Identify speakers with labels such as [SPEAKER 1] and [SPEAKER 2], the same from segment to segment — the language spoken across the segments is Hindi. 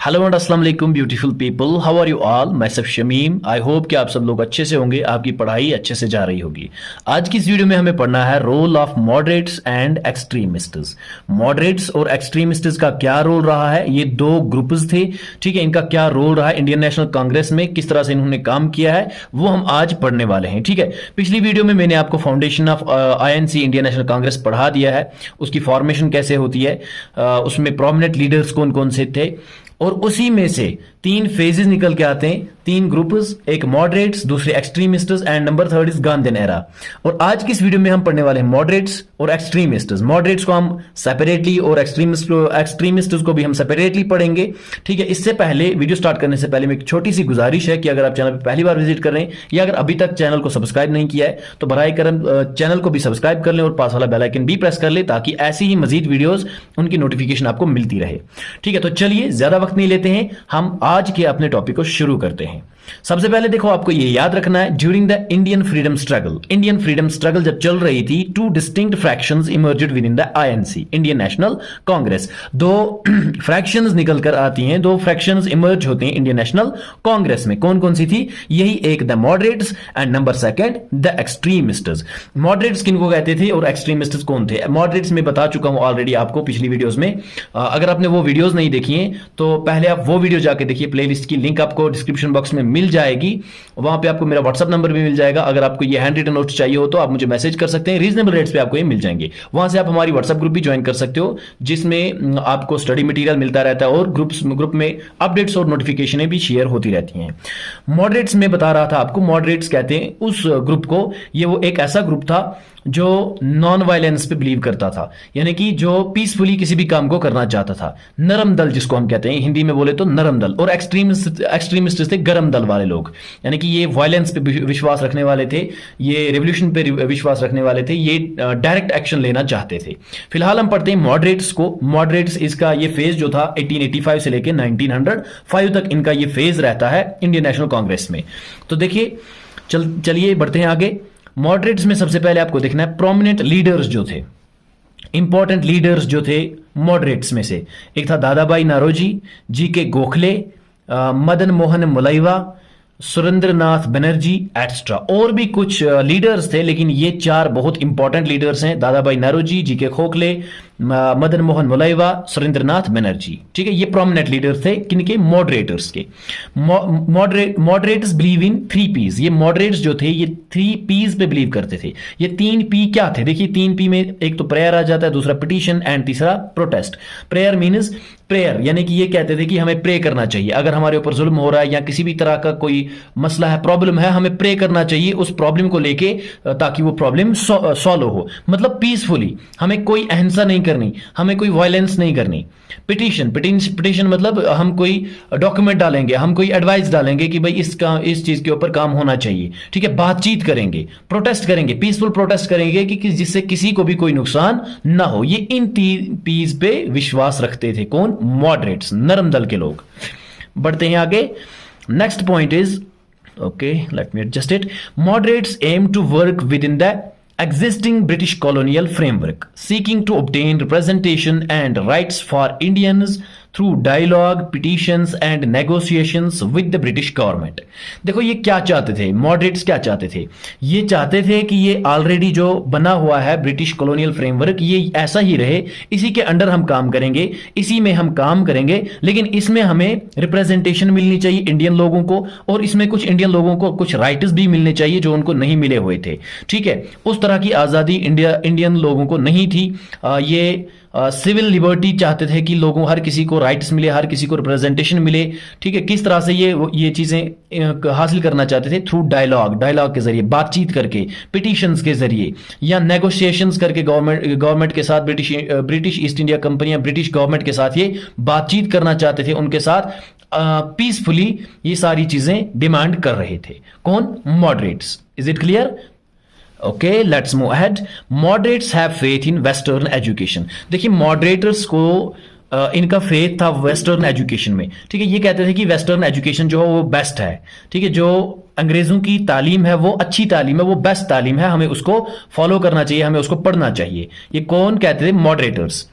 [SPEAKER 1] हेलो एंड अस्सलाम वालेकुम beautiful people, how are you all. मैं सब शमीम। आई होप कि आप सब लोग अच्छे से होंगे, आपकी पढ़ाई अच्छे से जा रही होगी। आज की इस वीडियो में हमें पढ़ना है role of moderates and extremists. Moderates और एक्सट्रीमिस्ट्स का क्या रोल रहा है, ये दो ग्रुप्स थे, ठीक है। इनका क्या रोल रहा है इंडियन नेशनल कांग्रेस में, किस तरह से इन्होंने काम किया है, वो हम आज पढ़ने वाले हैं, ठीक है। पिछली वीडियो में मैंने आपको foundation of INC Indian National Congress पढ़ा दिया है, उसकी फॉर्मेशन कैसे होती है, उसमें प्रोमिनेंट लीडर्स कौन कौन से थे, और उसी में से तीन फेजेस निकल के आते हैं, तीन ग्रुप्स, एक मॉडरेट्स, दूसरे extremists and number third is Gandhian era. और आज की इस वीडियो में हम पढ़ने वाले हैं मॉडरेट्स और एक्सट्रीमिस्ट्स। मॉडरेट्स को हम सेपरेटली और एक्सट्रीमिस्ट्स को भी हम सेपरेटली पढ़ेंगे, ठीक है। इससे पहले वीडियो स्टार्ट करने से पहले में एक छोटी सी गुजारिश है कि अगर आप चैनल पर पहली बार विजिट कर रहे हैं या अगर अभी तक चैनल को सब्सक्राइब नहीं किया है तो बराए करम चैनल को भी सब्सक्राइब कर लें और पास वाला बेल आइकन भी प्रेस कर ले, ताकि ऐसी ही मजीद वीडियोस उनकी नोटिफिकेशन आपको मिलती रहे, ठीक है। तो चलिए ज्यादा वक्त नहीं लेते हैं, हम आज के अपने टॉपिक को शुरू करते हैं। सबसे पहले देखो, आपको यह याद रखना है, during the Indian freedom struggle जब चल रही थी, two distinct fractions emerged within the INC Indian National Congress. दो फ्रैक्शंस निकल कर आती हैं, दो फ्रैक्शंस इमर्ज होते हैं इंडियन नेशनल कांग्रेस में। कौन कौन सी थी? यही एक the moderates and number second the extremists. Moderates किनको कहते थे और एक्सट्रीमिस्ट्स कौन थे? मॉडरेट्स में बता चुका हूं ऑलरेडी आपको पिछली वीडियोस में। अगर आपने वो वीडियोस नहीं देखी हैं तो पहले आप वो वीडियो जाके देखिए, प्लेलिस्ट की लिंक आपको डिस्क्रिप्शन बॉक्स में मिल जाएगी, वहां पे आपको मेरा व्हाट्सएप नंबर भी मिल जाएगा। अगर आपको ये हैंड रिटन नोट्स चाहिए हो तो आप मुझे मैसेज कर सकते हैं, रीजनेबल रेट्स पे आपको ये मिल जाएंगे। वहां से आप हमारी व्हाट्सएप ग्रुप भी ज्वाइन कर सकते हो, जिसमें आपको स्टडी मटेरियल मिलता रहता है और ग्रुप में अपडेट्स और नोटिफिकेशनें भी शेयर होती रहती हैं। मॉडरेट्स में बता रहा था आपको, मॉडरेट्स कहते हैं उस ग्रुप को, ये वो एक ऐसा ग्रुप था जो नॉन वायलेंस पे बिलीव करता था, यानी कि जो पीसफुली किसी भी काम को करना चाहता था। नरम दल जिसको हम कहते हैं, हिंदी में बोले तो नरम दल। और एक्सट्रीमिस्ट थे गरम दल वाले लोग, यानी कि ये वायलेंस पे विश्वास रखने वाले थे, ये रेवोल्यूशन पे विश्वास रखने वाले थे, ये डायरेक्ट एक्शन लेना चाहते थे। फिलहाल हम पढ़ते हैं मॉडरेट्स को। मॉडरेट्स, इसका ये फेज जो था 1885 से लेकर 1905 तक इनका ये फेज रहता है इंडियन नेशनल कांग्रेस में। तो देखिए, चलिए बढ़ते हैं आगे। मॉडरेट्स में सबसे पहले आपको देखना है प्रोमिनेंट लीडर्स जो थे, इंपॉर्टेंट लीडर्स जो थे मॉडरेट्स में से। एक था दादा भाई नौरोजी, जी.के. गोखले, मदन मोहन मुलाइवा, सुरेंद्रनाथ बनर्जी एटस्ट्रा। और भी कुछ लीडर्स थे, लेकिन ये चार बहुत इंपॉर्टेंट लीडर्स हैं, दादा भाई नौरोजी, जी.के. गोखले, मदन मोहन मुलाइवा, सुरेंद्रनाथ बनर्जी, ठीक है। ये प्रोमिनेंट लीडर थे किनके? मॉडरेटर्स के। Moderators believe in 3 Ps. ये मॉडरेट्स जो थे ये 3 पीज पे बिलीव करते थे। ये 3 पी क्या थे? देखिए 3 पी में एक तो प्रेयर आ जाता है, दूसरा पिटीशन एंड तीसरा प्रोटेस्ट। प्रेयर मीन्स प्रेयर, यानी कि ये कहते थे कि हमें प्रे करना चाहिए, अगर हमारे ऊपर जुल्म हो रहा है या किसी भी तरह का कोई मसला है, प्रॉब्लम है, हमें प्रे करना चाहिए उस प्रॉब्लम को लेके, ताकि वो प्रॉब्लम सॉल्व हो, मतलब पीसफुली। हमें कोई अहिंसा नहीं करनी, हमें कोई वायलेंस नहीं करनी। पिटीशन मतलब हम कोई डॉक्यूमेंट डालेंगे, हम कोई एडवाइस डालेंगे कि भाई इस चीज के ऊपर काम होना चाहिए, ठीक है। बातचीत करेंगे, प्रोटेस्ट करेंगे, पीसफुल प्रोटेस्ट करेंगे कि जिससे किसी को भी कोई नुकसान ना हो। ये इन 3 पीज पे विश्वास रखते थे। कौन? मॉडरेट्स, नरम दल के लोग। बढ़ते हैं आगे। Next point is, okay let me adjust it. Moderates aim to work within the existing British colonial framework, seeking to obtain representation and rights for Indians through dialogue, petitions and negotiations with the British government। देखो ये क्या चाहते थे मॉडरेट्स, क्या चाहते थे? ये चाहते थे कि ये ऑलरेडी जो बना हुआ है ब्रिटिश कॉलोनियल फ्रेमवर्क, ये ऐसा ही रहे, इसी के अंडर हम काम करेंगे, इसी में हम काम करेंगे, लेकिन इसमें हमें रिप्रेजेंटेशन मिलनी चाहिए इंडियन लोगों को, और इसमें कुछ इंडियन लोगों को कुछ राइट्स भी मिलने चाहिए जो उनको नहीं मिले हुए थे, ठीक है। उस तरह की आज़ादी इंडियन लोगों को नहीं थी। ये सिविल लिबर्टी चाहते थे कि लोगों, हर किसी को राइट्स मिले, हर किसी को रिप्रेजेंटेशन मिले, ठीक है। किस तरह से ये चीजें हासिल करना चाहते थे? थ्रू डायलॉग के जरिए, बातचीत करके, पिटीशंस के जरिए, या नेगोशिएशंस करके गवर्नमेंट के साथ, ब्रिटिश ईस्ट इंडिया कंपनी या ब्रिटिश गवर्नमेंट के साथ ये बातचीत करना चाहते थे, उनके साथ पीसफुली ये सारी चीजें डिमांड कर रहे थे। कौन? Moderates. Is it clear? Okay let's move ahead. Moderates have faith in western education. देखिए मॉडरेटर्स को इनका फेथ था वेस्टर्न एजुकेशन में, ठीक है। ये कहते थे कि वेस्टर्न एजुकेशन जो है वो बेस्ट है, ठीक है। जो अंग्रेजों की तालीम है वो अच्छी तालीम है, वो बेस्ट तालीम है, हमें उसको फॉलो करना चाहिए, हमें उसको पढ़ना चाहिए। ये कौन कहते थे? Moderators.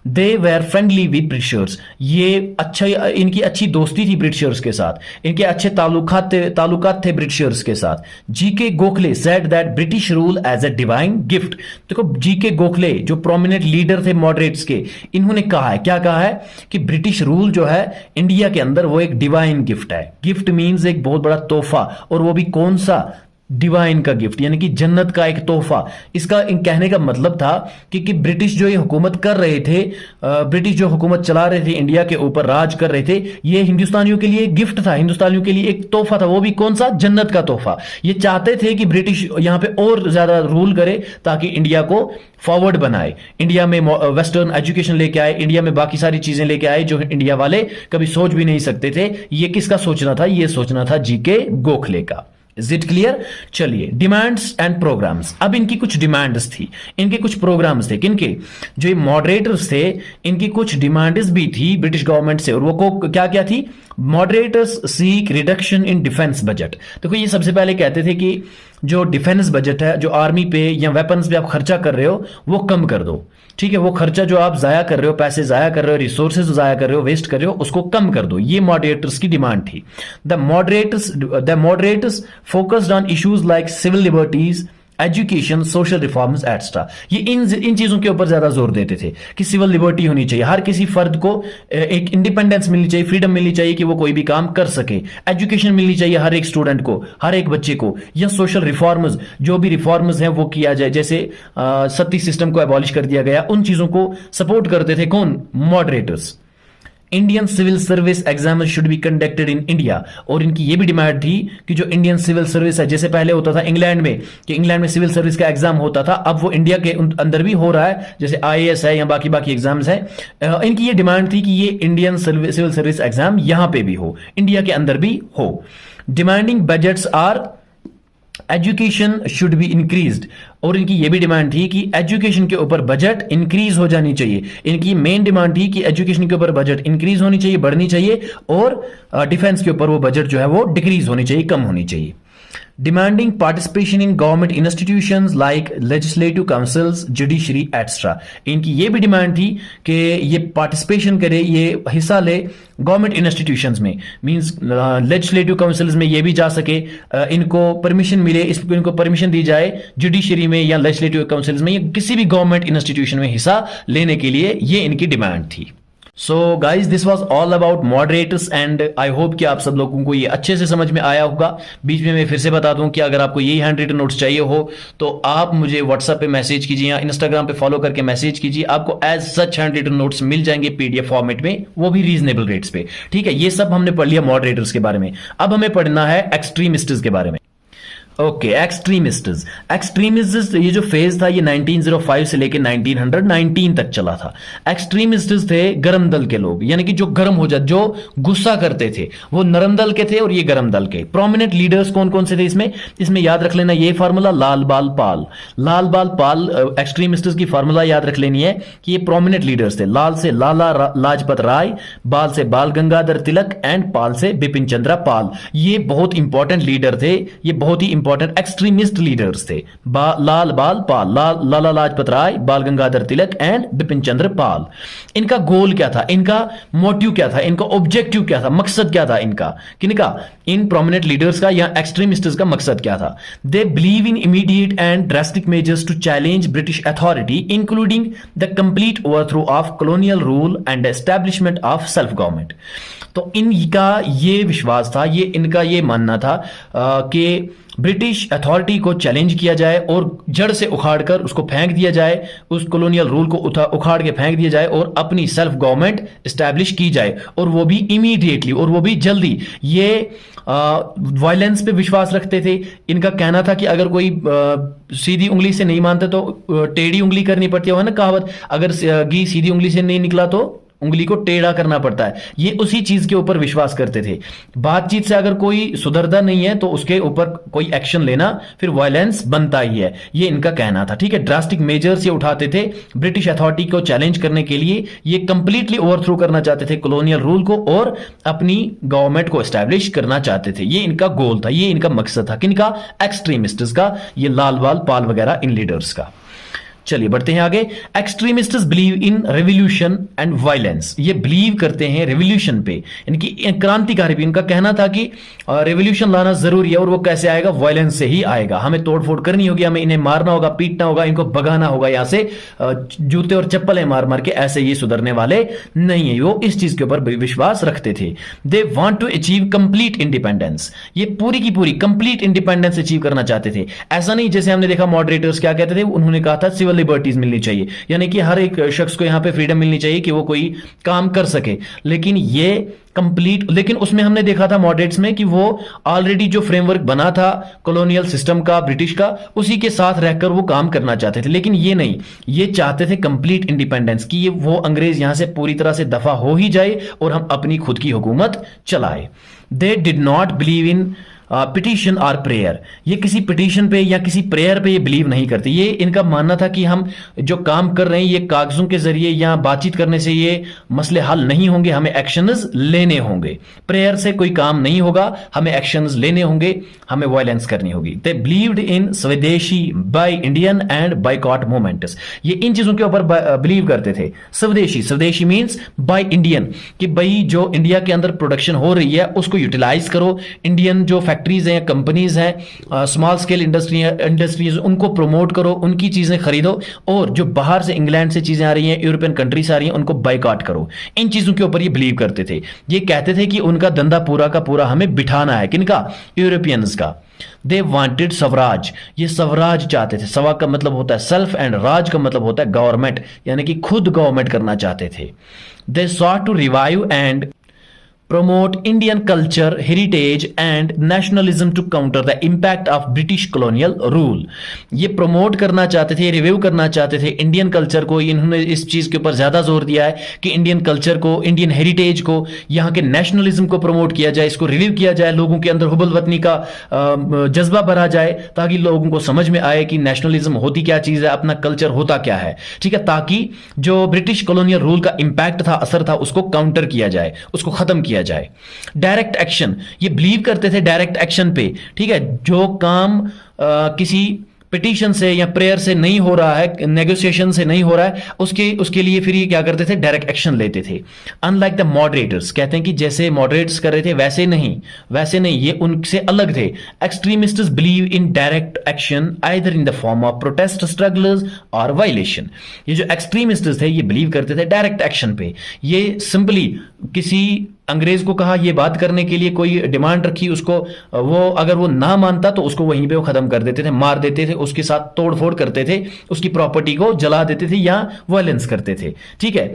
[SPEAKER 1] They were friendly with Britishers, ये अच्छा, इनकी अच्छी दोस्ती थी ब्रिटिशर्स के साथ, इनके अच्छे ताल्लुकात थे ब्रिटिशर्स के साथ। GK Gokhale said that British rule as a divine gift. देखो जीके गोखले जो प्रोमिनेंट लीडर थे मॉडरेट्स के, इन्होंने कहा है, क्या कहा है कि ब्रिटिश रूल जो है इंडिया के अंदर वो एक डिवाइन गिफ्ट है। गिफ्ट मींस एक बहुत बड़ा तोहफा, और वो भी कौन सा, डिवाइन का गिफ्ट, यानी कि जन्नत का एक तोहफा। इसका इन कहने का मतलब था कि ब्रिटिश जो ये हुकूमत कर रहे थे, ब्रिटिश जो हुकूमत चला रहे थे, इंडिया के ऊपर राज कर रहे थे, ये हिंदुस्तानियों के लिए एक गिफ्ट था, हिंदुस्तानियों के लिए एक तोहफा था। वो भी कौन सा, जन्नत का तोहफा। ये चाहते थे कि ब्रिटिश यहां पे और ज्यादा रूल करे ताकि इंडिया को फॉरवर्ड बनाए, इंडिया में वेस्टर्न एजुकेशन लेके आए, इंडिया में बाकी सारी चीजें लेके आए जो इंडिया वाले कभी सोच भी नहीं सकते थे। ये किसका सोचना था, ये सोचना था जीके गोखले का। Is it clear? चलिए, डिमांड्स एंड प्रोग्राम्स। अब इनकी कुछ डिमांड्स थी, इनके कुछ प्रोग्राम्स थे। किनके? जो ये मॉडरेटर्स थे, इनकी कुछ डिमांड्स भी थी ब्रिटिश गवर्नमेंट से, और वो क्या क्या थी? Moderators seek reduction in defence budget. देखो ये सबसे पहले कहते थे कि जो डिफेंस बजट है, जो आर्मी पे या वेपन्स पे आप खर्चा कर रहे हो, वो कम कर दो। ठीक है, वो खर्चा जो आप जाया कर रहे हो, पैसे जाया कर रहे हो, रिसोर्सेज जाया कर रहे हो, वेस्ट कर रहे हो, उसको कम कर दो। ये मॉडरेटर्स की डिमांड थी। The moderators focused on issues like civil liberties, education, social reforms etcetera. ये इन चीजों के ऊपर ज्यादा जोर देते थे कि सिविल लिबर्टी होनी चाहिए, हर किसी फर्द को एक इंडिपेंडेंस मिलनी चाहिए, फ्रीडम मिलनी चाहिए कि वो कोई भी काम कर सके, एजुकेशन मिलनी चाहिए हर एक स्टूडेंट को, हर एक बच्चे को, या सोशल रिफॉर्म्स, जो भी रिफॉर्म्स हैं वो किया जाए, जैसे सती सिस्टम को एबॉलिश कर दिया गया, उन चीजों को सपोर्ट करते थे कौन? Moderators. Indian civil service exam should be conducted in India, और इनकी ये भी डिमांड थी कि जो इंडियन सिविल सर्विस है, जैसे पहले होता था इंग्लैंड में कि इंग्लैंड में सिविल सर्विस का एग्जाम होता था, अब वो इंडिया के अंदर भी हो रहा है, जैसे आईएएस है या बाकी बाकी एग्जाम्स है। इनकी ये डिमांड थी कि ये इंडियन सिविल सर्विस एग्जाम यहां पे भी हो, इंडिया के अंदर भी हो। Demanding budgets are education should be increased, और इनकी यह भी डिमांड थी कि एजुकेशन के ऊपर बजट इंक्रीज हो जानी चाहिए। इनकी मेन डिमांड थी कि एजुकेशन के ऊपर बजट इंक्रीज होनी चाहिए, बढ़नी चाहिए, और डिफेंस के ऊपर वो बजट जो है वो डिक्रीज होनी चाहिए, कम होनी चाहिए। Demanding participation in government institutions like legislative councils, judiciary etcetera. इनकी ये भी डिमांड थी कि ये पार्टिसिपेशन करे, ये हिस्सा ले गवर्नमेंट इंस्टीट्यूशंस में, मींस लेजिस्लेटिव काउंसिल्स में ये भी जा सके, इनको परमिशन मिले, इनको परमिशन दी जाए जुडिशरी में या लेजिस्लेटिव काउंसिल्स में, या किसी भी गवर्नमेंट इंस्टीट्यूशन में हिस्सा लेने के लिए ये इनकी डिमांड थी। So guys, this was all about moderators, and I hope कि आप सब लोगों को ये अच्छे से समझ में आया होगा। बीच में मैं फिर से बता दूं कि अगर आपको यही हैंड रिटन नोट्स चाहिए हो तो आप मुझे व्हाट्सएप पे मैसेज कीजिए या इंस्टाग्राम पे फॉलो करके मैसेज कीजिए, आपको as such handwritten notes मिल जाएंगे पीडीएफ फॉर्मेट में, वो भी रीजनेबल रेट्स पे। ठीक है, ये सब हमने पढ़ लिया मॉडरेटर्स के बारे में। अब हमें पढ़ना है एक्सट्रीमिस्ट्स के बारे में। Okay, extremists. एक्सट्रीमिस्ट्स ये जो फेज था ये 1905 से लेकर 1919 तक चला था। एक्सट्रीमिस्ट्स थे गरम दल के लोग, यानी कि जो गरम हो जाते, जो गुस्सा करते थे, वो नरम दल के थे और ये गरम दल के। प्रोमिनेंट लीडर्स कौन कौन से थे इसमें याद रख लेना ये फार्मूला, लाल बाल पाल। लाल बाल पाल एक्सट्रीमिस्ट्स की फार्मूला याद रख लेनी है कि ये प्रोमिनेंट लीडर्स थे। लाल से लाला लाजपत राय, बाल से बाल गंगाधर तिलक, एंड पाल से बिपिन चंद्र पाल। ये बहुत इंपॉर्टेंट लीडर थे, ये बहुत ही इंपॉर्टेंट एक्सट्रीमिस्ट लीडर्स थे। लाल बाल पाल, लाला लाजपत राय, बाल गंगाधर तिलक एंड बिपिन चंद्र पाल। इनका गोल क्या था, इनका मोटिव क्या था, इनका ऑब्जेक्टिव क्या था, मकसद क्या था इनका, किनका? इन प्रोमिनेंट लीडर्स का या एक्सट्रीमिस्ट्स का मकसद क्या था? They believe in immediate and drastic measures to challenge British authority including the complete overthrow of colonial rule and establishment of self government. तो इनका ये विश्वास था, ये इनका ये मानना था कि ब्रिटिश अथॉरिटी को चैलेंज किया जाए और जड़ से उखाड़कर उसको फेंक दिया जाए, उस कॉलोनियल रूल को उखाड़ के फेंक दिया जाए और अपनी सेल्फ गवर्नमेंट एस्टैब्लिश की जाए, और वो भी इमीडिएटली, और वो भी जल्दी। ये वायलेंस पे विश्वास रखते थे। इनका कहना था कि अगर कोई सीधी उंगली से नहीं मानता तो टेढ़ी उंगली करनी पड़ती है ना कहावत, अगर घी सीधी उंगली से नहीं निकला तो उंगली को टेढ़ा करना पड़ता है। ये उसी चीज के ऊपर विश्वास करते थे। बातचीत से अगर कोई सुधरता नहीं है तो उसके ऊपर कोई एक्शन लेना फिर वायलेंस बनता ही है, ये इनका कहना था। ठीक है, ड्रास्टिक मेजर्स ये उठाते थे ब्रिटिश अथॉरिटी को चैलेंज करने के लिए। ये कंप्लीटली ओवरथ्रो करना चाहते थे कॉलोनियल रूल को और अपनी गवर्नमेंट को एस्टैब्लिश करना चाहते थे। ये इनका गोल था, ये इनका मकसद था। किनका? एक्सट्रीमिस्ट्स का, ये लाल बाल पाल वगैरह इन लीडर्स का। चलिए बढ़ते हैं आगे। Extremists believe in revolution and violence. ये बिलीव करते हैं रेवोल्यूशन पे, यानी क्रांतिकारी भी। इनका कहना था कि रेवोल्यूशन लाना जरूरी है, और वो कैसे आएगा? वायलेंस से ही आएगा। हमें तोड़फोड़ करनी होगी, हमें इन्हें मारना होगा, पीटना होगा, इनको भगाना होगा यहां से, जूते और चप्पलें मार मार के। ऐसे ये सुधरने वाले नहीं है। वो इस चीज के ऊपर विश्वास रखते थे। They want to achieve complete independence. ये पूरी की पूरी कंप्लीट इंडिपेंडेंस अचीव करना चाहते थे। ऐसा नहीं जैसे हमने देखा मॉडरेटर्स क्या कहते थे, उन्होंने कहा था सिविल लिबर्टीज मिलनी चाहिए, यानी कि हर एक शख्स को यहां पे फ्रीडम मिलनी चाहिए कि वो कोई काम कर सके। लेकिन ये कंप्लीट, लेकिन उसमें हमने देखा था मॉडरेट्स में कि वो ऑलरेडी जो फ्रेमवर्क बना था कॉलोनियल सिस्टम का, ब्रिटिश का, उसी के साथ रहकर वो काम करना चाहते थे। लेकिन ये नहीं, ये चाहते थे कंप्लीट इंडिपेंडेंस, कि ये वो अंग्रेज यहां से पूरी तरह से दफा हो ही जाए और हम अपनी खुद की हुकूमत चलाए। They did not believe in petition और प्रेयर। ये किसी पिटीशन पे या किसी प्रेयर पे ये बिलीव नहीं करते। ये इनका मानना था कि हम जो काम कर रहे हैं ये कागजों के जरिए या बातचीत करने से ये मसले हल नहीं होंगे, हमें एक्शंस लेने होंगे। प्रेयर से कोई काम नहीं होगा, हमें एक्शंस लेने होंगे, हमें वायलेंस करनी होगी। दे बिलीव्ड इन स्वदेशी, by Indian and boycott movements. ये इन चीजों के ऊपर बिलीव करते थे। स्वदेशी, स्वदेशी मींस बाय इंडियन, कि भाई जो इंडिया के अंदर प्रोडक्शन हो रही है उसको यूटिलाइज करो। इंडियन जो फैक्ट्रीज हैं, कंपनीज हैं, स्मॉल स्केल इंडस्ट्रीज, उनको प्रमोट करो, उनकी चीजें खरीदो, और जो बाहर से इंग्लैंड से चीजें आ रही हैं, यूरोपियन कंट्री से आ रही हैं, उनको बाइकआउट करो। इन चीजों के ऊपर ये बिलीव करते थे। ये कहते थे कि उनका धंधा पूरा का पूरा हमें बिठाना है। किनका? यूरोपियंस का। They wanted Swaraj. ये स्वराज चाहते थे। सवा का मतलब होता है सेल्फ एंड राज का मतलब होता है गवर्नमेंट, यानी कि खुद गवर्नमेंट करना चाहते थे। They sought to revive and promote Indian culture, heritage and nationalism to counter the impact of British colonial rule। ये प्रमोट करना चाहते थे, रिव्यू करना चाहते थे इंडियन कल्चर को। इन्होंने इस चीज के ऊपर ज्यादा जोर दिया है कि इंडियन कल्चर को, इंडियन हेरिटेज को, यहाँ के नेशनलिज्म को प्रमोट किया जाए, इसको रिव्यू किया जाए, लोगों के अंदर हुब्बुल वतनी का जज्बा भरा जाए, ताकि लोगों को समझ में आए कि नेशनलिज्म होती क्या चीज है, अपना कल्चर होता क्या है। ठीक है, ताकि जो ब्रिटिश कॉलोनियल रूल का इंपैक्ट था, असर था, उसको काउंटर किया जाए, उसको खत्म किया जाए। डायरेक्ट एक्शन, ये बिलीव करते थे डायरेक्ट एक्शन पे। ठीक है, जो काम किसी पिटीशन से या प्रेयर से नहीं हो रहा है, नेगोशिएशन से नहीं हो रहा है, उसके लिए फिर ये क्या करते थे? डायरेक्ट एक्शन लेते थे। अनलाइक द मॉडरेटर्स, कहते हैं कि जैसे मॉडरेट्स कर रहे थे वैसे नहीं, ये उनसे अलग थे। Extremists believe in direct action either in the form of protest, struggles और वायलेशन। ये जो एक्सट्रीमिस्ट्स थे ये बिलीव करते थे डायरेक्ट एक्शन पे। ये सिंपली किसी अंग्रेज को कहा ये बात करने के लिए, कोई डिमांड रखी, उसको वो अगर वो ना मानता तो उसको वहीं पे वो खत्म कर देते थे, मार देते थे, उसके साथ तोड़फोड़ करते थे, उसकी प्रॉपर्टी को जला देते थे या वायलेंस करते थे। ठीक है,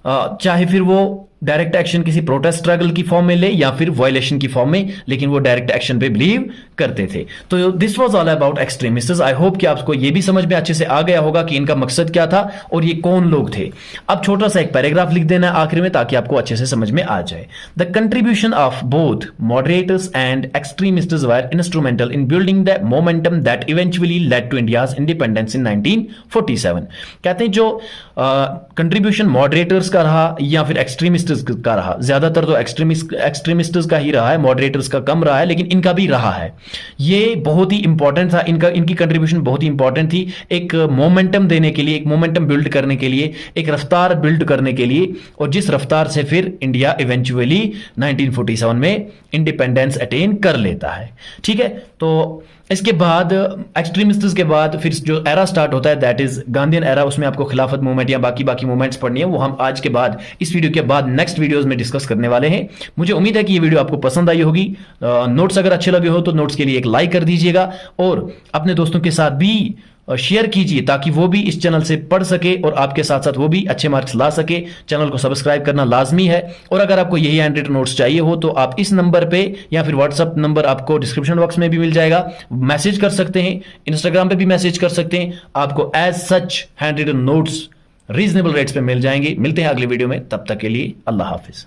[SPEAKER 1] चाहे फिर वो डायरेक्ट एक्शन किसी प्रोटेस्ट स्ट्रगल की फॉर्म में ले या फिर वायलेशन की फॉर्म में, लेकिन वो डायरेक्ट एक्शन पे बिलीव करते थे। तो this was all about extremists. I hope कि आपको ये भी समझ में अच्छे से आ गया होगा कि इनका मकसद क्या था और ये कौन लोग थे। अब छोटा सा एक पैराग्राफ लिख देना आखिर में, ताकि आपको अच्छे से समझ में आ जाए। The contribution of both moderators and extremists were instrumental in building the momentum that eventually led to India's independence in 1947। कहते हैं जो कंट्रीब्यूशन मॉडरेटर्स का रहा या फिर एक्सट्रीमिस्ट का रहा, ज्यादातर तो एक्सट्रीमिस्ट्स का ही रहा है, मॉडरेटर्स का कम रहा है, लेकिन इनका भी रहा है। ये बहुत ही इंपॉर्टेंट था, इनकी कंट्रीब्यूशन बहुत ही इंपॉर्टेंट थी, एक मोमेंटम देने के लिए, एक मोमेंटम बिल्ड करने के लिए, एक रफ्तार बिल्ड करने के लिए, और जिस रफ्तार से फिर इंडिया इवेंचुअली 1947 में इंडिपेंडेंस अटेन कर लेता है। ठीक है, तो इसके बाद एक्सट्रीमिस्ट्स के बाद फिर जो एरा स्टार्ट होता है दैट इज गांधीयन एरा। उसमें आपको खिलाफत मूवमेंट या बाकी मूवमेंट्स पढ़नी है, वो हम आज के बाद, इस वीडियो के बाद नेक्स्ट वीडियोस में डिस्कस करने वाले हैं। मुझे उम्मीद है कि ये वीडियो आपको पसंद आई होगी। नोट्स अगर अच्छे लगे हो तो नोट्स के लिए एक लाइक कर दीजिएगा, और अपने दोस्तों के साथ भी शेयर कीजिए, ताकि वो भी इस चैनल से पढ़ सके और आपके साथ साथ वो भी अच्छे मार्क्स ला सके। चैनल को सब्सक्राइब करना लाजमी है। और अगर आपको यही हैंड रिटन नोट्स चाहिए हो तो आप इस नंबर पे या फिर व्हाट्सएप नंबर आपको डिस्क्रिप्शन बॉक्स में भी मिल जाएगा, मैसेज कर सकते हैं, इंस्टाग्राम पे भी मैसेज कर सकते हैं। आपको as such handwritten notes reasonable rates पे मिल जाएंगे। मिलते हैं अगले वीडियो में, तब तक के लिए अल्लाह हाफिज।